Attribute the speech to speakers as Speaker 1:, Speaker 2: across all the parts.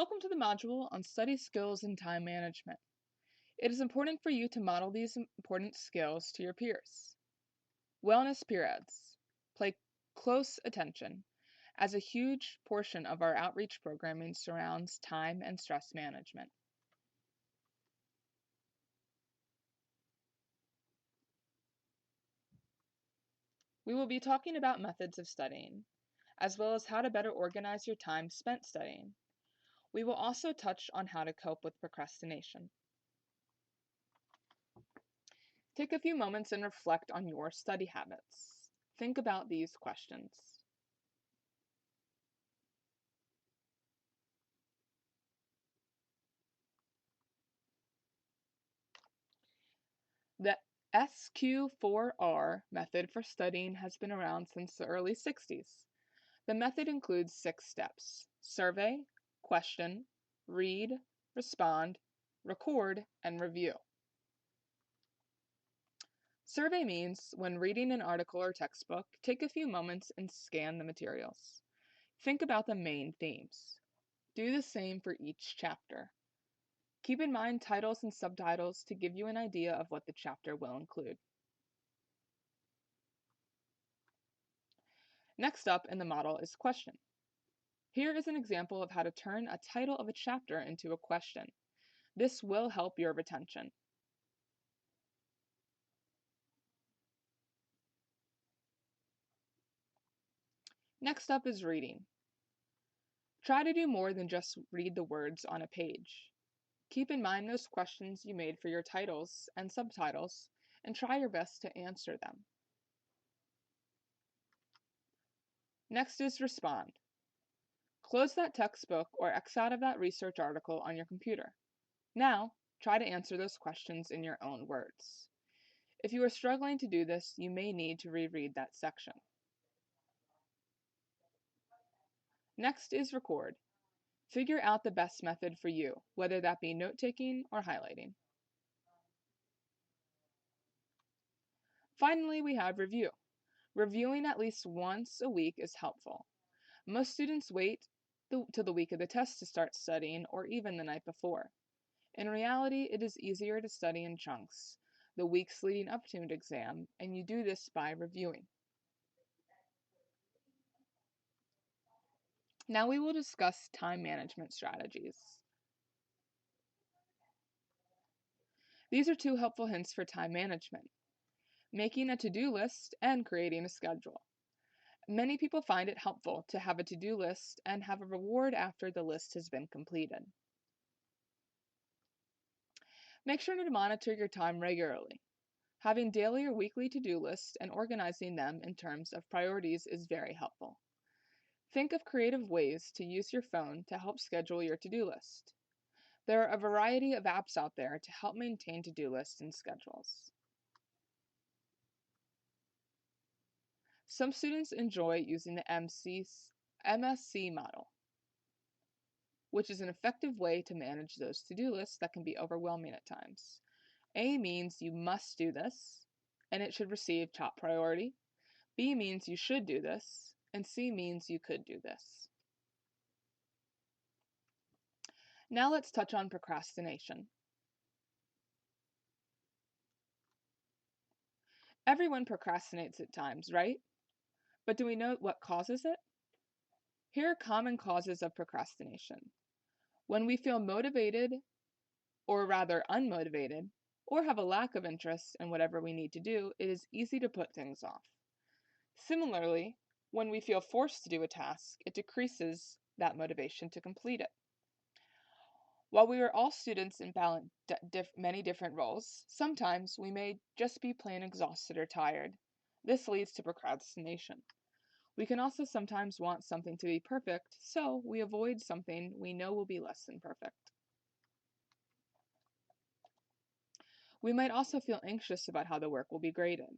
Speaker 1: Welcome to the module on study skills and time management. It is important for you to model these important skills to your peers. Wellness peer eds. Pay close attention, as a huge portion of our outreach programming surrounds time and stress management. We will be talking about methods of studying, as well as how to better organize your time spent studying. We will also touch on how to cope with procrastination. Take a few moments and reflect on your study habits. Think about these questions. The SQ4R method for studying has been around since the early 60s. The method includes 6 steps: survey, question, read, respond, record, and review. Survey means when reading an article or textbook, take a few moments and scan the materials. Think about the main themes. Do the same for each chapter. Keep in mind titles and subtitles to give you an idea of what the chapter will include. Next up in the model is question. Here is an example of how to turn a title of a chapter into a question. This will help your retention. Next up is reading. Try to do more than just read the words on a page. Keep in mind those questions you made for your titles and subtitles, and try your best to answer them. Next is respond. Close that textbook or X out of that research article on your computer. Now, try to answer those questions in your own words. If you are struggling to do this, you may need to reread that section. Next is record. Figure out the best method for you, whether that be note-taking or highlighting. Finally, we have review. Reviewing at least once a week is helpful. Most students wait till the week of the test to start studying, or even the night before. In reality, it is easier to study in chunks, the weeks leading up to an exam, and you do this by reviewing. Now we will discuss time management strategies. These are 2 helpful hints for time management: making a to-do list and creating a schedule. Many people find it helpful to have a to-do list and have a reward after the list has been completed. Make sure to monitor your time regularly. Having daily or weekly to-do lists and organizing them in terms of priorities is very helpful. Think of creative ways to use your phone to help schedule your to-do list. There are a variety of apps out there to help maintain to-do lists and schedules. Some students enjoy using the MSC model, which is an effective way to manage those to-do lists that can be overwhelming at times. A means you must do this, and it should receive top priority. B means you should do this, and C means you could do this. Now let's touch on procrastination. Everyone procrastinates at times, right? But do we know what causes it? Here are common causes of procrastination. When we feel motivated, or rather unmotivated, or have a lack of interest in whatever we need to do, it is easy to put things off. Similarly, when we feel forced to do a task, it decreases that motivation to complete it. While we are all students in many different roles, sometimes we may just be plain exhausted or tired. This leads to procrastination. We can also sometimes want something to be perfect, so we avoid something we know will be less than perfect. We might also feel anxious about how the work will be graded.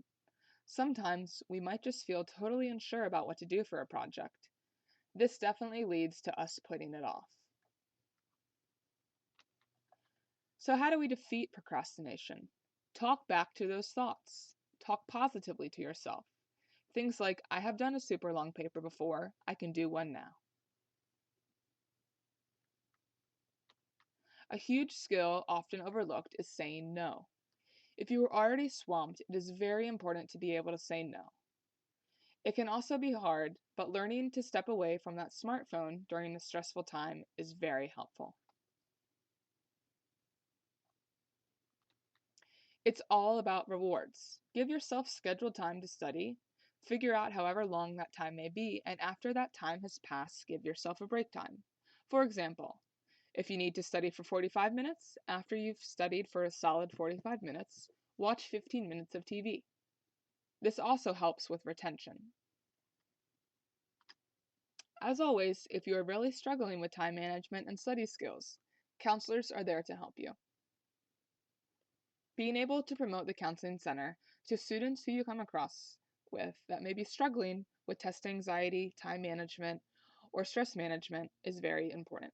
Speaker 1: Sometimes we might just feel totally unsure about what to do for a project. This definitely leads to us putting it off. So how do we defeat procrastination? Talk back to those thoughts. Talk positively to yourself. Things like, I have done a super long paper before, I can do one now. A huge skill often overlooked is saying no. If you are already swamped, it is very important to be able to say no. It can also be hard, but learning to step away from that smartphone during a stressful time is very helpful. It's all about rewards. Give yourself scheduled time to study, figure out however long that time may be, and after that time has passed, give yourself a break time. For example, if you need to study for 45 minutes, after you've studied for a solid 45 minutes, watch 15 minutes of TV. This also helps with retention. As always, if you are really struggling with time management and study skills, counselors are there to help you. Being able to promote the Counseling Center to students who you come across with that may be struggling with test anxiety, time management, or stress management is very important.